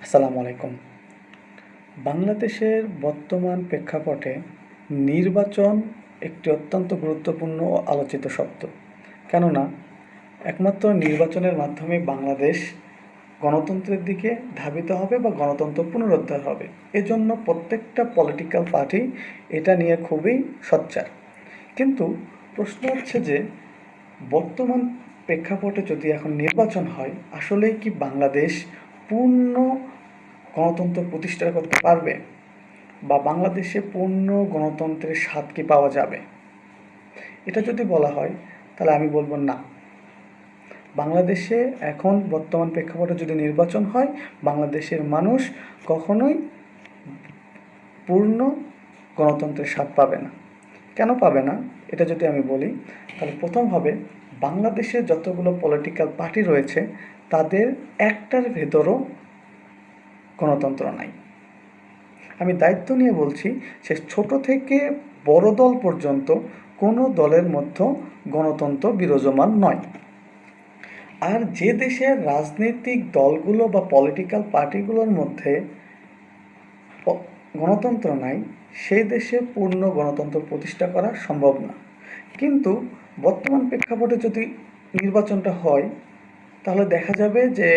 আসসালামু আলাইকুম। বাংলাদেশের বর্তমান প্রেক্ষাপটে নির্বাচন একটি অত্যন্ত গুরুত্বপূর্ণ ও আলোচিত শব্দ। কেননা একমাত্র নির্বাচনের মাধ্যমে বাংলাদেশ গণতন্ত্রের দিকে ধাবিত হবে বা গণতন্ত্র পুনরুদ্ধার হবে। এজন্য প্রত্যেকটা পলিটিক্যাল পার্টি এটা নিয়ে খুবই সোচ্চার। কিন্তু প্রশ্ন হচ্ছে যে বর্তমান প্রেক্ষাপটে যদি এখন নির্বাচন হয়, আসলেই কি বাংলাদেশ পূর্ণ গণতন্ত্র প্রতিষ্ঠা করতে পারবে, বা বাংলাদেশে পূর্ণ গণতন্ত্রের স্বাদ কি পাওয়া যাবে? এটা যদি বলা হয় তাহলে আমি বলবো না। বাংলাদেশে এখন বর্তমান প্রেক্ষাপটে যদি নির্বাচন হয়, বাংলাদেশের মানুষ কখনোই পূর্ণ গণতন্ত্রের স্বাদ পাবে না। কেন পাবে না এটা যদি আমি বলি, তাহলে প্রথম হবে বাংলাদেশে যতগুলো পলিটিক্যাল পার্টি রয়েছে তাদের একটার ভেতরও গণতন্ত্র নাই। আমি দায়িত্ব নিয়ে বলছি, সে ছোট থেকে বড় দল পর্যন্ত কোনো দলের মধ্যে গণতন্ত্র বিরাজমান নয়। আর যে দেশের রাজনৈতিক দলগুলো বা পলিটিক্যাল পার্টিগুলোর মধ্যে গণতন্ত্র নাই, সেই দেশে পূর্ণ গণতন্ত্র প্রতিষ্ঠা করা সম্ভব না। কিন্তু বর্তমান প্রেক্ষাপটে যদি নির্বাচনটা হয়, তাহলে দেখা যাবে যে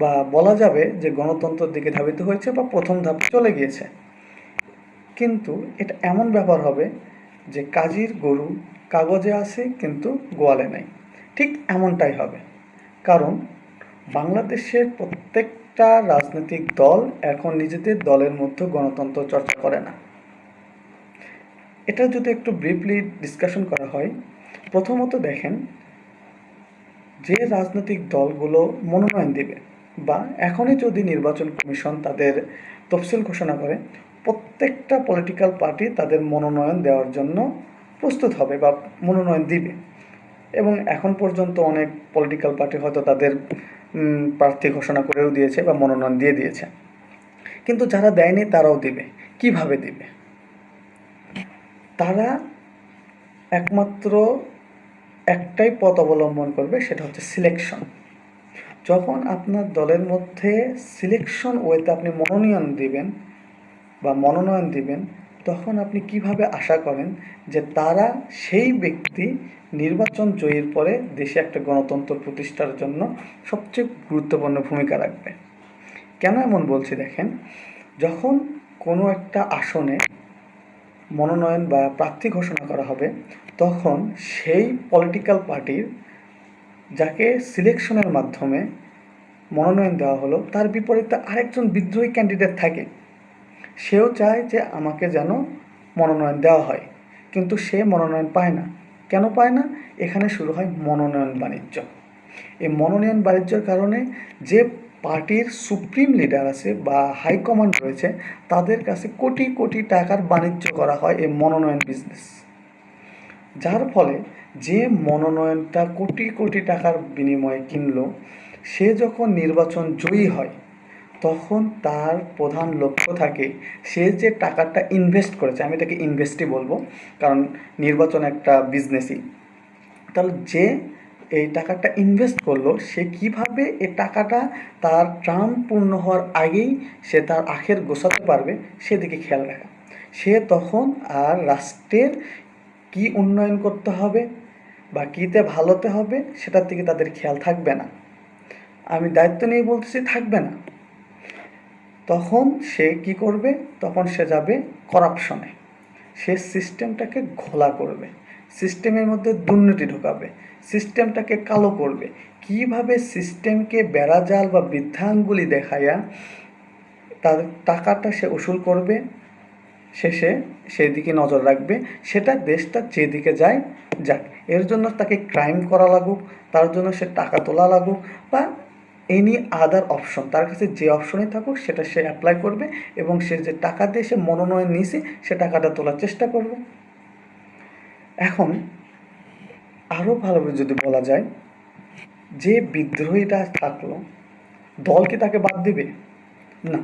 বা বলা যাবে যে গণতন্ত্রের দিকে ধাবিত হয়েছে বা প্রথম ধাপে চলে গিয়েছে। কিন্তু এটা এমন ব্যাপার হবে যে কাজীর গরু কাগজে আছে কিন্তু গোয়ালে নাই, ঠিক এমনটাই হবে। কারণ বাংলাদেশের প্রত্যেকটা রাজনৈতিক দল এখন নিজেদের দলের মধ্যে গণতন্ত্র চর্চা করে না। এটা যদি একটু ব্রিফলি ডিসকাশন করা হয়, প্রথমত দেখেন, যে রাজনৈতিক দলগুলো মনোনয়ন দেবে বা এখনই যদি নির্বাচন কমিশন তাদের তফসিল ঘোষণা করে, প্রত্যেকটা পলিটিক্যাল পার্টি তাদের মনোনয়ন দেওয়ার জন্য প্রস্তুত হবে বা মনোনয়ন দিবে। এবং এখন পর্যন্ত অনেক পলিটিক্যাল পার্টি হয়তো তাদের প্রার্থী ঘোষণা করেও দিয়েছে বা মনোনয়ন দিয়ে দিয়েছে। কিন্তু যারা দেয়নি তারাও দিবে। কিভাবে দিবে? তারা একমাত্র একটাই পথ অবলম্বন করবে, সেটা হচ্ছে সিলেকশন। যখন আপনার দলের মধ্যে সিলেকশন ওয়েতে আপনি মনোনয়ন দিবেন, তখন আপনি কিভাবে আশা করেন যে তারা সেই ব্যক্তি নির্বাচন জয়ীর পরে দেশে একটা গণতন্ত্র প্রতিষ্ঠার জন্য সবচেয়ে গুরুত্বপূর্ণ ভূমিকা রাখবে? কেন এমন বলছি দেখেন, যখন কোনো একটা আসনে মনোনয়ন বা প্রার্থী ঘোষণা করা হবে, তখন সেই পলিটিক্যাল পার্টির যাকে সিলেকশনের মাধ্যমে মনোনয়ন দেওয়া হলো, তার বিপরীতে আরেকজন বিদ্রোহী ক্যান্ডিডেট থাকে। সেও চায় যে আমাকে যেন মনোনয়ন দেওয়া হয়, কিন্তু সে মনোনয়ন পায় না। কেন পায় না? এখানে শুরু হয় মনোনয়ন বাণিজ্য। এই মনোনয়ন বাণিজ্যের কারণে যে পার্টির সুপ্রিম লিডার আছে বা হাইকমান্ড রয়েছে, তাদের কাছে কোটি কোটি টাকার বাণিজ্য করা হয় এই মনোনয়ন বিজনেস। যার ফলে যে মনোনয়নটা কোটি কোটি টাকার বিনিময়ে কিনলো, সে যখন নির্বাচন জয়ী হয়, তখন তার প্রধান লক্ষ্য থাকে সে যে টাকাটা ইনভেস্ট করেছে, আমি এটাকে ইনভেস্টই বলবো, কারণ নির্বাচন একটা বিজনেসই। তাহলে যে এই টাকাটা ইনভেস্ট করলো, সে কিভাবে এই টাকাটা তার টার্ম পূর্ণ হওয়ার আগেই সে তার আখের গোছাতে পারবে, সেদিকে খেয়াল রাখা। সে তখন আর রাষ্ট্রের কি উন্নয়ন করতে হবে বা কীতে ভালোতে হবে সেটার দিকে তাদের খেয়াল থাকবে না। আমি দায়িত্ব নিয়ে বলতেছি, থাকবে না। তখন সে কি করবে? তখন সে যাবে করাপশনে। সে সিস্টেমটাকে ঘোলা করবে, সিস্টেমের মধ্যে দুর্নীতি ঢোকাবে, সিস্টেমটাকে কালো করবে। কিভাবে সিস্টেমকে বেড়াজাল বা বৃদ্ধাঙ্গুলি দেখাইয়া তার টাকাটা সে উসুল করবে, শেষে সেই দিকে নজর রাখবে, সেটা দেশটা যেদিকে যায় যাক। এর জন্য তাকে ক্রাইম করা লাগুক, তার জন্য সে টাকা তোলা লাগুক, বা এনি আদার অপশন, তার কাছে যে অপশনই থাকুক সেটা সে অ্যাপ্লাই করবে, এবং সে যে টাকা দিয়ে সে মনোনয়ন নিয়েছে সে টাকাটা তোলার চেষ্টা করবে। এখন আরও ভালোভাবে যদি বলা যায়, যে বিদ্রোহীটা থাকলো, দল কি তাকে বাদ দিবে? না,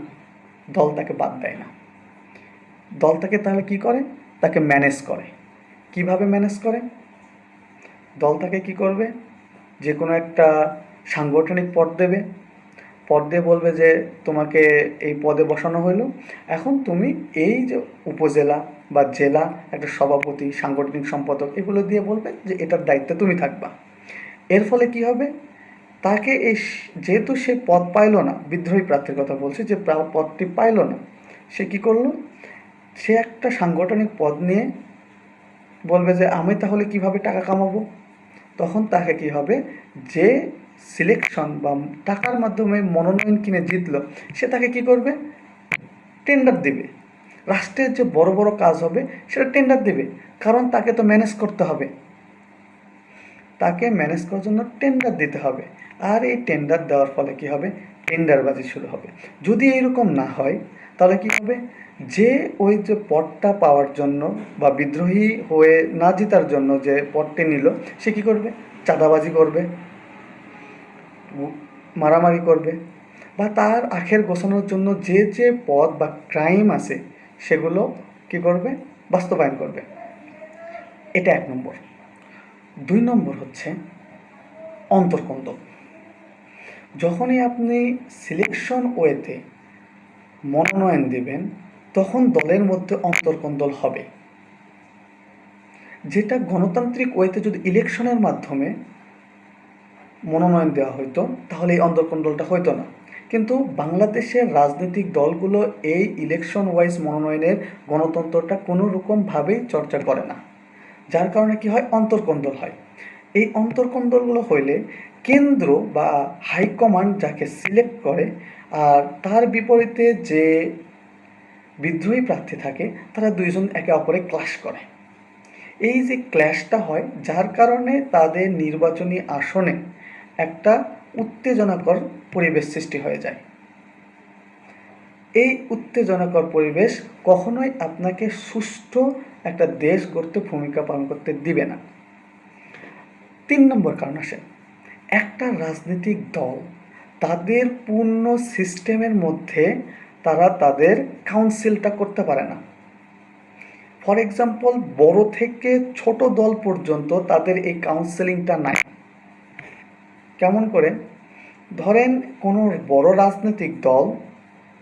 দল তাকে বাদ দেয় না। দল তাকে তাহলে কি করে? তাকে ম্যানেজ করে। কিভাবে ম্যানেজ করে? দল তাকে কি করবে? যে কোনো একটা সাংগঠনিক পদ দেবে, পদ দিয়ে বলবে যে তোমাকে এই পদে বসানো হলো, এখন তুমি এই যে উপজেলা বা জেলা একটা সভাপতি, সাংগঠনিক সম্পাদক, এগুলো দিয়ে বলবে যে এটার দায়িত্বে তুমি থাকবা। এর ফলে কি হবে, তাকে যেহেতু সে পদ পাইল না, বিদ্রোহী প্রার্থীর কথা বলছি, যে পদটি পাইল না, সে কি করলো, সে একটা সাংগঠনিক পদ নিয়ে বলবে যে আমি তাহলে কিভাবে টাকা কামাবো। তখন তাকে কি হবে, যে সিলেকশন বা টাকার মাধ্যমে মনোনয়ন কিনে জিতলো, সে তাকে কি করবে, টেন্ডার দিবে। রাষ্ট্রের যে বড় বড় কাজ হবে সেটা টেন্ডার দিবে, কারণ তাকে তো ম্যানেজ করতে হবে, তাকে ম্যানেজ করার জন্য টেন্ডার দিতে হবে। আর এই টেন্ডার দেওয়ার ফলে কি হবে, টেন্ডারবাজি শুরু হবে। যদি এরকম না হয় তাহলে কি হবে, যে ওই যে পদটা পাওয়ার জন্য বা বিদ্রোহী হয়ে না জেতার জন্য যে পদটি নিল, সে কি করবে, চাঁদাবাজি করবে, মারামারি করবে, বা তার আখের গোছানোর জন্য যে যে পদ বা ক্রাইম আছে সেগুলো কি করবে, বাস্তবায়ন করবে। এটা 1 নম্বর। 2 নম্বর হচ্ছে অন্তর্কন্দল। যখনই আপনি সিলেকশন ওয়েতে মনোনয়ন দেবেন, তখন দলের মধ্যে অন্তর্কন্দল হবে। যেটা গণতান্ত্রিক ওয়েতে যদি ইলেকশনের মাধ্যমে মনোনয়ন দেওয়া হতো তাহলে এই অন্তর্কন্দলটা হতো না। কিন্তু বাংলাদেশের রাজনৈতিক দলগুলো এই ইলেকশন ওয়াইজ মনোনয়নের গণতন্ত্রটা কোনো রকমভাবেই চর্চা করে না, যার কারণে কি হয়, অন্তর্কন্দল হয়। এই অন্তর্কন্দলগুলো হইলে কেন্দ্র বা হাইকমান্ড যাকে সিলেক্ট করে, আর তার বিপরীতে যে বিদ্রোহী প্রার্থী থাকে, তারা দুইজন একে অপরে ক্লাশ করে। এই যে ক্ল্যাশটা হয়, যার কারণে তাদের নির্বাচনী আসনে একটা উত্তেজনাকর পরিবেশ সৃষ্টি হয়ে যায়। এই উত্তেজনাকর পরিবেশ কখনোই আপনাকে সুষ্ঠু একটা দেশ গড়তে ভূমিকা পালন করতে দিবে না। 3 নম্বর কারণ আসে, একটা রাজনৈতিক দল তাদের পূর্ণ সিস্টেমের মধ্যে তারা তাদের কাউন্সিলটা করতে পারে না। ফর এক্সাম্পল, বড় থেকে ছোট দল পর্যন্ত তাদের এই কাউন্সেলিংটা নাই। কেমন করে, ধরেন কোনো বড় রাজনৈতিক দল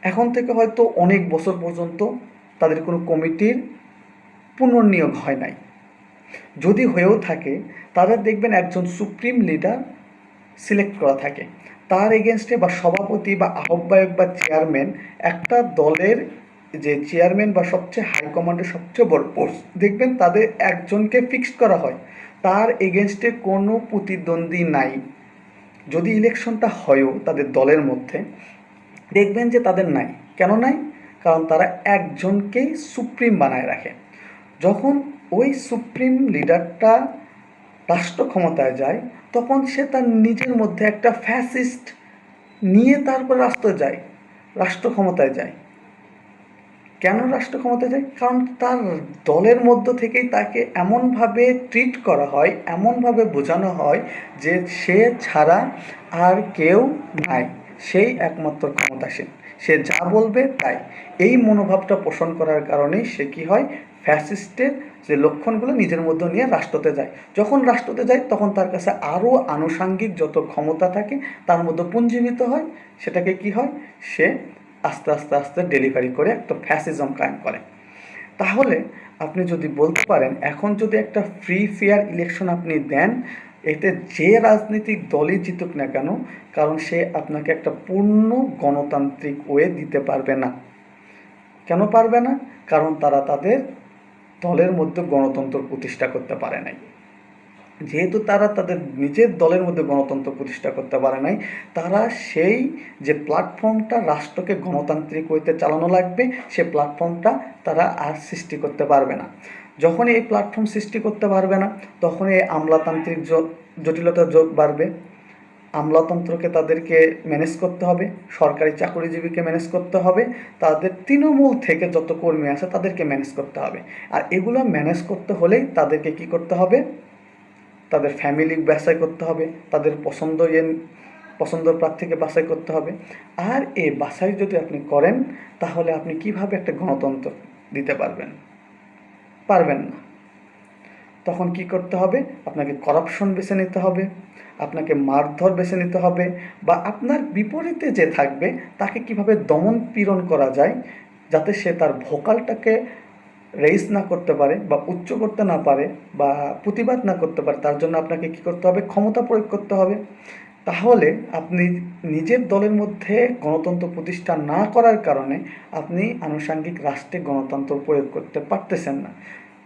এখন থেকে হয়তো অনেক বছর পর্যন্ত তাদের কোনো কমিটির পুনর্নিয়োগ হয় নাই। যদি হয়েও থাকে, তাদের দেখবেন একজন সুপ্রিম লিডার সিলেক্ট করা থাকে, তার এগেনস্টে বা সভাপতি বা আহ্বায়ক বা চেয়ারম্যান, একটা দলের যে চেয়ারম্যান বা সবচেয়ে হাইকমান্ডের সবচেয়ে বড় পোস্ট, দেখবেন তাদের একজনকে ফিক্সড করা হয়, তার এগেনস্টে কোনো প্রতিদ্বন্দ্বী নাই। যদি ইলেকশনটা হয়ও তাদের দলের মধ্যে, দেখবেন যে তাদের নাই। কেন নাই? কারণ তারা একজনকেই সুপ্রিম বানায় রাখে। যখন ওই সুপ্রিম লিডারটা রাষ্ট্র ক্ষমতায় যায়, তখন সে তার নিজের মধ্যে একটা ফ্যাসিস্ট নিয়ে তারপর রাষ্ট্র ক্ষমতায় যায়। কেন রাষ্ট্র ক্ষমতায় যায়? কারণ তার দলের মধ্য থেকেই তাকে এমনভাবে ট্রিট করা হয়, এমনভাবে বোঝানো হয় যে সে ছাড়া আর কেউ নাই, সেই একমাত্র ক্ষমতাসীন, সে যা বলবে তাই। এই মনোভাবটা পোষণ করার কারণেই সে কি হয়, ফ্যাসিস্টের যে লক্ষণগুলো নিজের মধ্যে নিয়ে রাষ্ট্রতে যায়। যখন রাষ্ট্রতে যায়, তখন তার কাছে আরও আনুষাঙ্গিক যত ক্ষমতা থাকে তার মধ্যে পুঞ্জীভূত হয়। সেটাকে কি হয়, সে আস্তে আস্তে আস্তে ডেলিভারি করে একটা ফ্যাসিজম কায়েম করে। তাহলে আপনি যদি বলতে পারেন, এখন যদি একটা ফ্রি ফেয়ার ইলেকশন আপনি দেন, এতে যে রাজনৈতিক দলই জিতুক না কেন, কারণ সে আপনাকে একটা পূর্ণ গণতান্ত্রিক ওয়ে দিতে পারবে না। কেন পারবে না? কারণ তারা তাদের দলের মধ্যে গণতন্ত্র প্রতিষ্ঠা করতে পারে নাই। যেহেতু তারা তাদের নিজের দলের মধ্যে গণতন্ত্র প্রতিষ্ঠা করতে পারে নাই, তারা সেই যে প্ল্যাটফর্মটা রাষ্ট্রকে গণতান্ত্রিক ওয়েতে চালানো লাগবে, সে প্ল্যাটফর্মটা তারা আর সৃষ্টি করতে পারবে না। যখন এই প্ল্যাটফর্ম সৃষ্টি করতে পারবে না, তখন এই আমলাতান্ত্রিক জটিলতা যোগ বাড়বে। আমলাতন্ত্রকে তাদেরকে ম্যানেজ করতে হবে, সরকারি চাকরিজীবীকে ম্যানেজ করতে হবে, তাদের তৃণমূল থেকে যত কর্মী আছে তাদেরকে ম্যানেজ করতে হবে। আর এগুলো ম্যানেজ করতে হলেই তাদেরকে কি করতে হবে, তাদের ফ্যামিলি বাছাই করতে হবে, তাদের পছন্দের প্রার্থীকে বাছাই করতে হবে। আর এই বাছাই যদি আপনি করেন, তাহলে আপনি কিভাবে একটা গণতন্ত্র দিতে পারবেন? পারবেন না। তখন কি করতে হবে? আপনাকে করাপশন বেছে নিতে হবে, আপনাকে মারধর বেছে নিতে হবে, বা আপনার বিপরীতে যে থাকবে তাকে কিভাবে দমন পীড়ন করা যায় যাতে সে তার ভোকালটাকে রেইজ না করতে পারে বা উচ্চ করতে না পারে বা প্রতিবাদ না করতে পারে, তার জন্য আপনাকে কী করতে হবে? ক্ষমতা প্রয়োগ করতে হবে। তাহলে আপনি নিজের দলের মধ্যে গণতন্ত্র প্রতিষ্ঠা না করার কারণে আপনি আনুষঙ্গিক রাষ্ট্রে গণতন্ত্র প্রয়োগ করতে পারতেছেন না।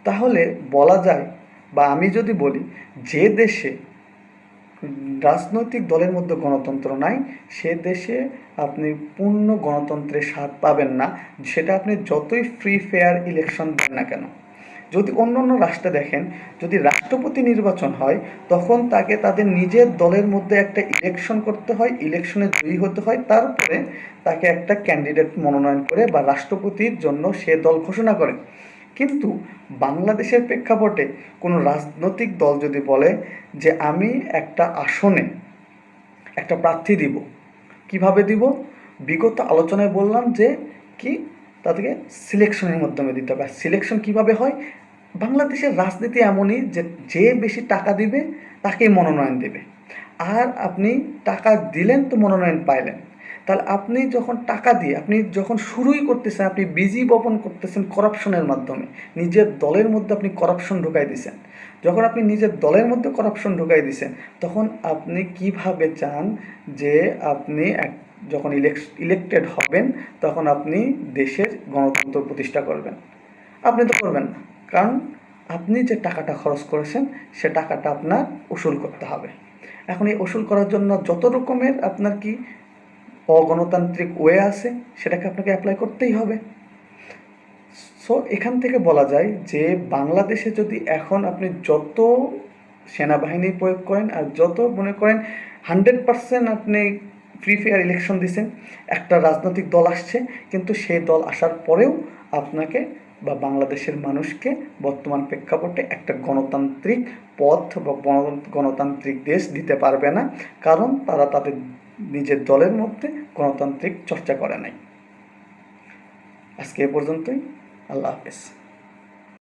তাহলে বলা যায়, বা আমি যদি বলি, যে দেশে রাজনৈতিক দলের মধ্যে গণতন্ত্র নাই সে দেশে আপনি পূর্ণ গণতন্ত্রের স্বাদ পাবেন না, সেটা আপনি যতই ফ্রি ফেয়ার ইলেকশন দেন না কেন। যদি অন্য অন্য রাষ্ট্রে দেখেন, যদি রাষ্ট্রপতি নির্বাচন হয় তখন তাকে তাদের নিজের দলের মধ্যে একটা ইলেকশন করতে হয়, ইলেকশনে জয়ী হতে হয়, তারপরে তাকে একটা ক্যান্ডিডেট মনোনয়ন করে বা রাষ্ট্রপতির জন্য সে দল ঘোষণা করে। কিন্তু বাংলাদেশের প্রেক্ষাপটে কোনো রাজনৈতিক দল যদি বলে যে আমি একটা আসনে একটা প্রার্থী দিব, কিভাবে দিব? বিগত আলোচনায় বললাম যে কি তাদেরকে সিলেকশনের মাধ্যমে দিতে হবে। সিলেকশন কিভাবে হয়? বাংলাদেশের রাজনীতি এমনই যে যে বেশি টাকা দিবে তাকেই মনোনয়ন দেবে। আর আপনি টাকা দিলেন তো মনোনয়ন পাইলেন। তাহলে আপনি যখন টাকা দিয়ে আপনি যখন শুরুই করতেছেন, আপনি বীজই বপন করতেছেন করাপশনের মাধ্যমে। নিজের দলের মধ্যে আপনি করাপশন ঢুকাই দিয়েছেন। যখন আপনি নিজের দলের মধ্যে করাপশন ঢুকাই দিয়েছেন তখন আপনি কিভাবে চান যে আপনি যখন ইলেক্টেড হবেন তখন আপনি দেশের গণতন্ত্র প্রতিষ্ঠা করবেন? আপনি তো করবেন না, কারণ আপনি যে টাকাটা খরচ করেছেন সে টাকাটা আপনার উসুল করতে হবে। এখন এই উসুল করার জন্য যত রকমের আপনার কি অগণতান্ত্রিক ওয়ে আছে সেটাকে আপনাকে অ্যাপ্লাই করতেই হবে। সো এখান থেকে বলা যায় যে বাংলাদেশে যদি এখন আপনি যত সেনাবাহিনী প্রয়োগ করেন আর যত মনে করেন 100% আপনি ফ্রি ফেয়ার ইলেকশন দিচ্ছেন, একটা রাজনৈতিক দল আসছে, কিন্তু সেই দল আসার পরেও আপনাকে বা বাংলাদেশের মানুষকে বর্তমান প্রেক্ষাপটে একটা গণতান্ত্রিক পথ বা গণতান্ত্রিক দেশ দিতে পারবে না, কারণ তারা তাদের নিজের দলের মধ্যে গণতান্ত্রিক চর্চা করে নাই। আজকে এ পর্যন্তই। আল্লাহ হাফেজ।